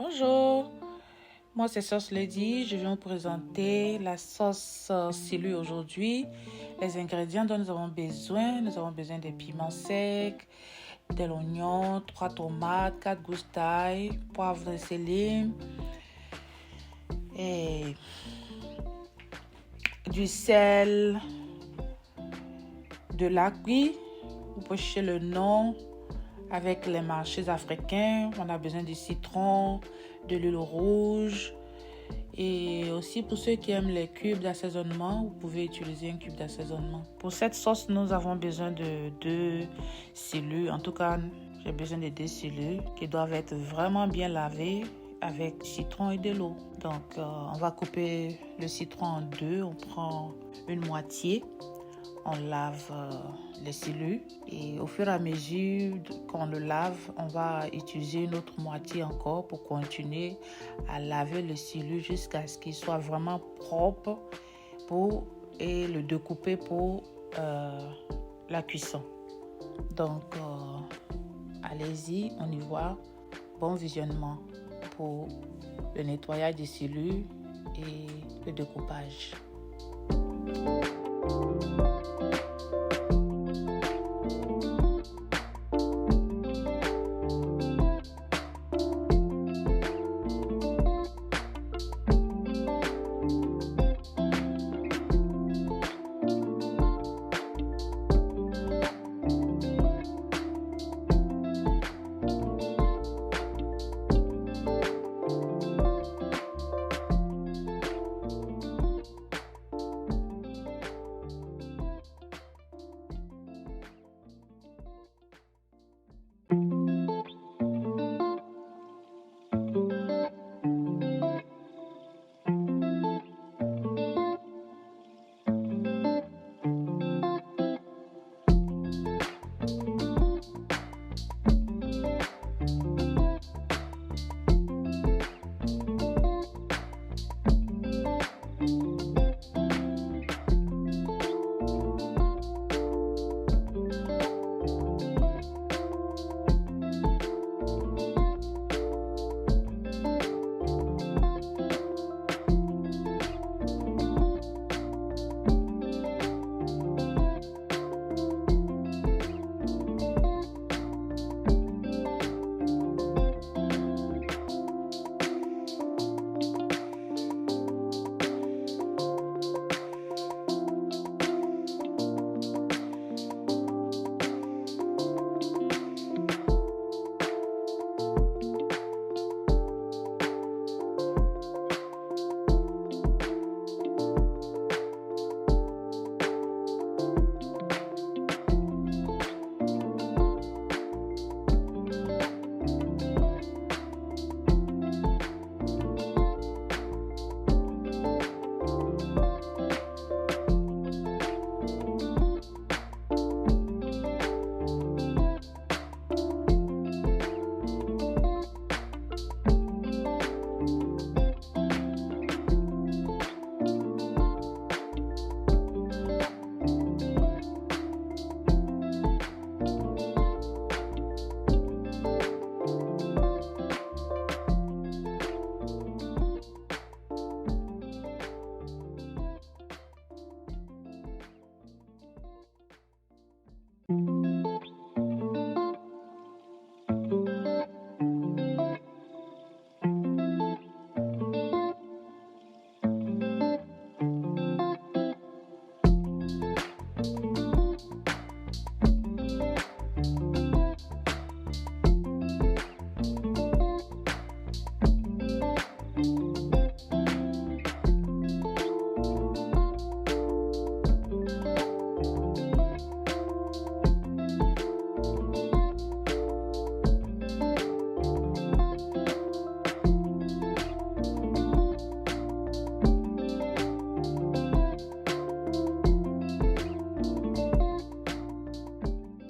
Bonjour, moi c'est Sauce Lady. Je viens vous présenter la sauce Cilu aujourd'hui. Les ingrédients dont nous avons besoin des piments secs, de l'oignon, 3 tomates, 4 gousses d'ail, poivre et lime et du sel, de l'ail. Vous pouvez chercher le nom avec les marchés africains. On a besoin du citron, de l'huile rouge. Et aussi pour ceux qui aiment les cubes d'assaisonnement, vous pouvez utiliser un cube d'assaisonnement. Pour cette sauce, nous avons besoin de 2 cilus. En tout cas, j'ai besoin de 2 cilus qui doivent être vraiment bien lavés avec du citron et de l'eau. Donc, on va couper le citron en 2. On prend une moitié. On lave les cilus et au fur et à mesure qu'on le lave, on va utiliser une autre moitié encore pour continuer à laver le cilu jusqu'à ce qu'il soit vraiment propre et le découper pour la cuisson. Donc, allez-y, on y voit. Bon visionnement pour le nettoyage des cilus et le découpage.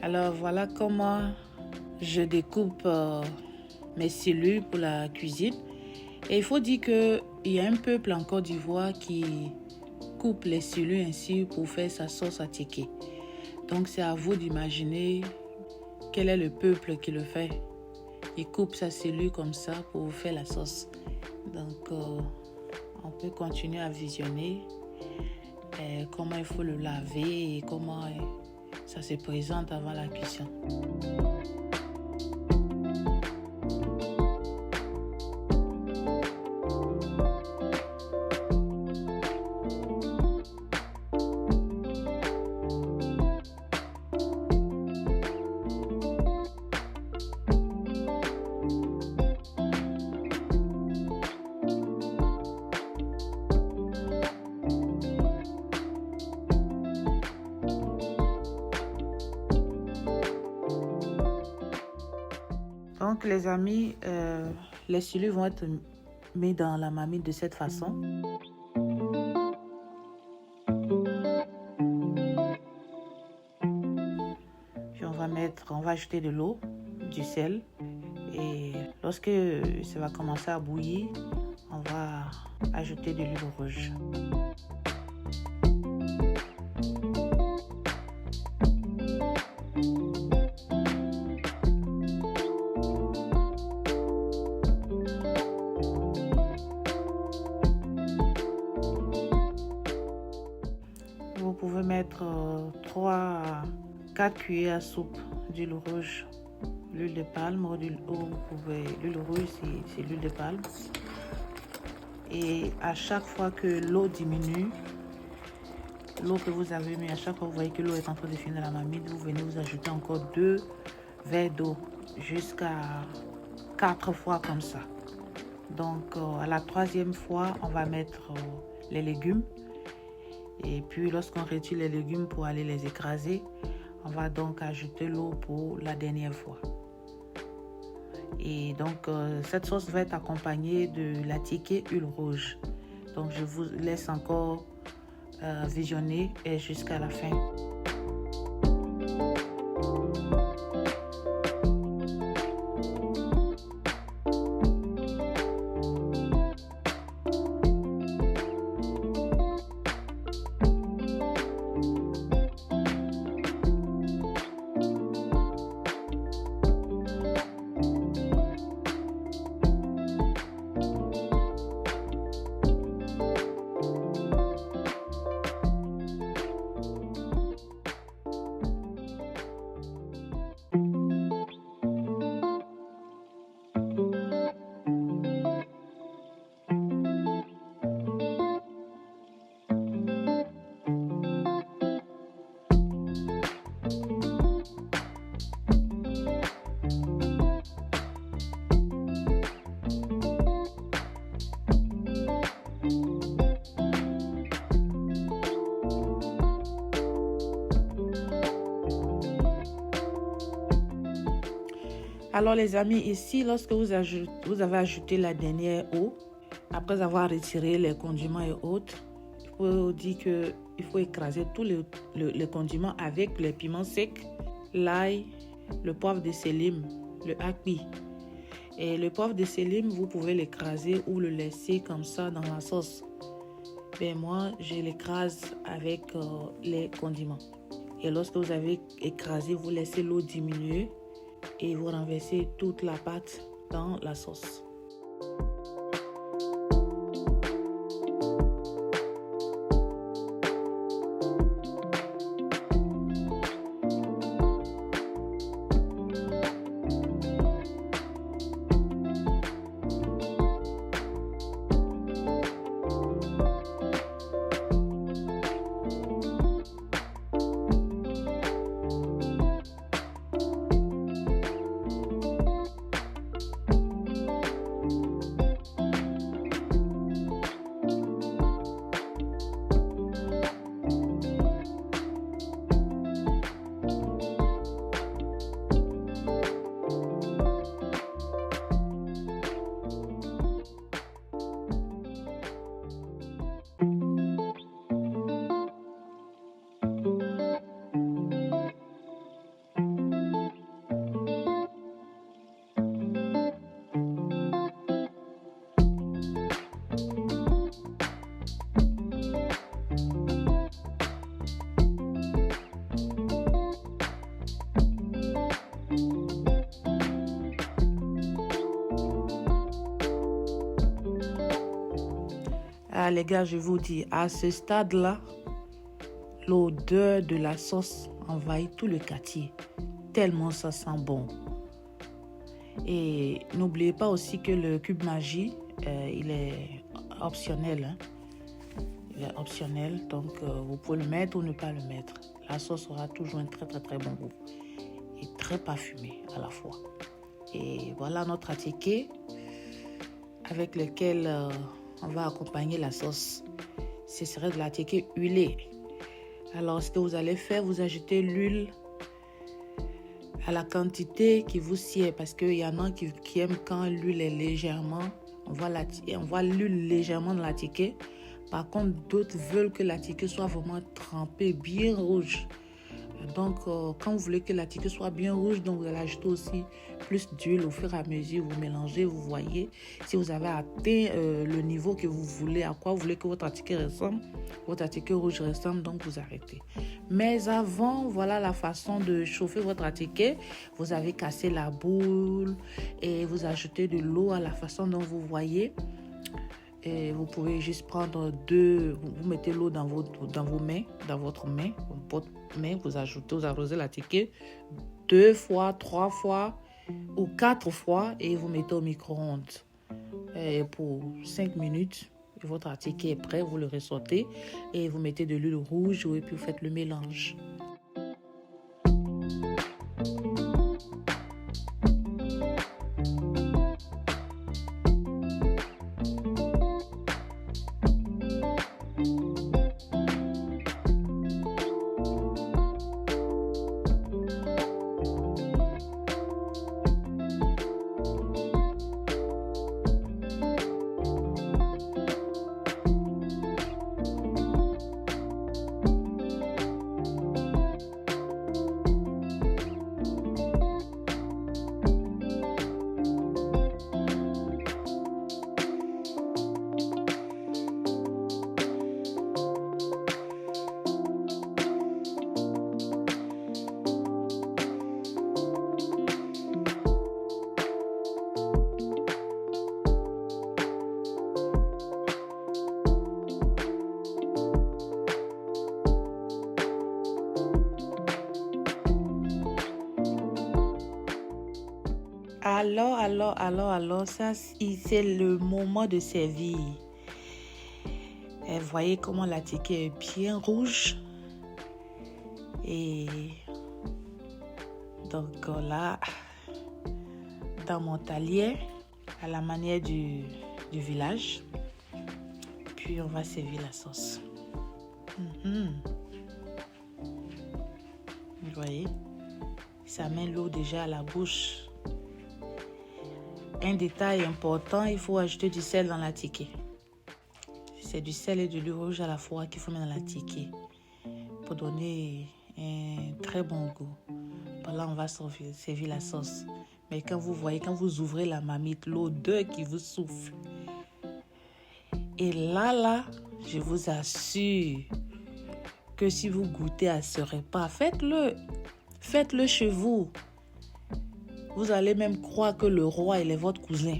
Alors voilà comment je découpe mes cilus pour la cuisine. Et il faut dire qu'il y a un peuple en Côte d'Ivoire qui coupe les cilus ainsi pour faire sa sauce à tiquer. Donc c'est à vous d'imaginer quel est le peuple qui le fait. il coupe sa cellule comme ça pour faire la sauce. Donc, on peut continuer à visionner comment il faut le laver et comment ça se présente avant la cuisson. Donc les amis, les cellules vont être mis dans la marmite de cette façon. Puis on va ajouter de l'eau, du sel. Et lorsque ça va commencer à bouillir, on va ajouter de l'huile rouge. Vous pouvez mettre 3 à 4 cuillères à soupe d'huile rouge, l'huile de palme ou l'huile rouge, c'est l'huile de palme. Et à chaque fois que l'eau diminue, l'eau que vous avez mis, à chaque fois que vous voyez que l'eau est en train de finir la marmite, vous venez vous ajouter encore 2 verres d'eau jusqu'à 4 fois comme ça. Donc à la 3e fois, on va mettre les légumes. Et puis lorsqu'on retire les légumes pour aller les écraser, on va donc ajouter l'eau pour la dernière fois. Et donc cette sauce va être accompagnée de la tiquée huile rouge. Donc je vous laisse encore visionner jusqu'à la fin. Alors les amis, ici, lorsque vous avez ajouté la dernière eau, après avoir retiré les condiments et autres, il faut dire qu'il faut écraser tous les condiments avec les piments secs, l'ail, le poivre de sélim, le haki. Et le poivre de sélim, vous pouvez l'écraser ou le laisser comme ça dans la sauce. Ben moi, je l'écrase avec les condiments. Et lorsque vous avez écrasé, vous laissez l'eau diminuer et vous renversez toute la pâte dans la sauce. Ah, les gars, je vous dis, à ce stade-là, l'odeur de la sauce envahit tout le quartier. Tellement ça sent bon. Et n'oubliez pas aussi que le cube Maggi, il est optionnel. Hein. Il est optionnel, donc vous pouvez le mettre ou ne pas le mettre. La sauce aura toujours un très très très bon goût et très parfumé à la fois. Et voilà notre attiqué avec lequel on va accompagner la sauce. Ce serait de l'attiqué huilé. Alors ce que vous allez faire, vous ajoutez l'huile à la quantité qui vous sied, parce qu'il y en a qui aiment quand l'huile est légèrement, on voit l'huile légèrement dans l'attiqué. Par contre, d'autres veulent que l'attiqué soit vraiment trempé, bien rouge. Donc, quand vous voulez que l'attiqué soit bien rouge, donc vous allez ajouter aussi plus d'huile au fur et à mesure. Vous mélangez, vous voyez si vous avez atteint le niveau que vous voulez, à quoi vous voulez que votre attiqué ressemble. Votre attiqué rouge ressemble, donc vous arrêtez. Mais avant, voilà la façon de chauffer votre attiqué. Vous avez cassé la boule et vous ajoutez de l'eau à la façon dont vous voyez. Et vous pouvez juste prendre vous mettez l'eau dans vos mains, dans votre main, vous arrosez l'attiqué 2 fois, 3 fois ou 4 fois et vous mettez au micro-ondes pour 5 minutes. Et votre attiqué est prêt, vous le ressortez et vous mettez de l'huile rouge et puis vous faites le mélange. Alors, ça, c'est le moment de servir. Et voyez comment l'attiqué est bien rouge. Et donc là, dans mon talier, à la manière du village, puis on va servir la sauce. Vous voyez, ça met l'eau déjà à la bouche. Un détail important, il faut ajouter du sel dans l'attiqué. C'est du sel et de l'huile rouge à la fois qu'il faut mettre dans l'attiqué pour donner un très bon goût. Là, on va servir la sauce. Mais quand vous ouvrez la marmite, l'odeur qui vous souffle. Et là, je vous assure que si vous goûtez à ce repas, faites-le chez vous. Vous allez même croire que le roi, il est votre cousin.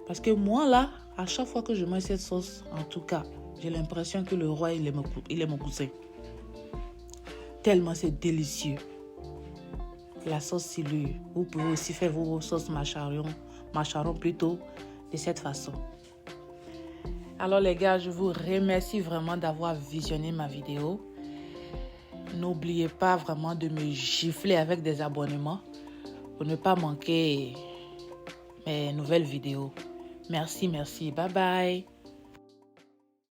Parce que moi, là, à chaque fois que je mange cette sauce, en tout cas, j'ai l'impression que le roi, il est mon cousin. Tellement c'est délicieux. La sauce silure. Vous pouvez aussi faire vos sauces macharon plutôt, de cette façon. Alors les gars, je vous remercie vraiment d'avoir visionné ma vidéo. N'oubliez pas vraiment de me gifler avec des abonnements pour ne pas manquer mes nouvelles vidéos. Merci. Bye bye.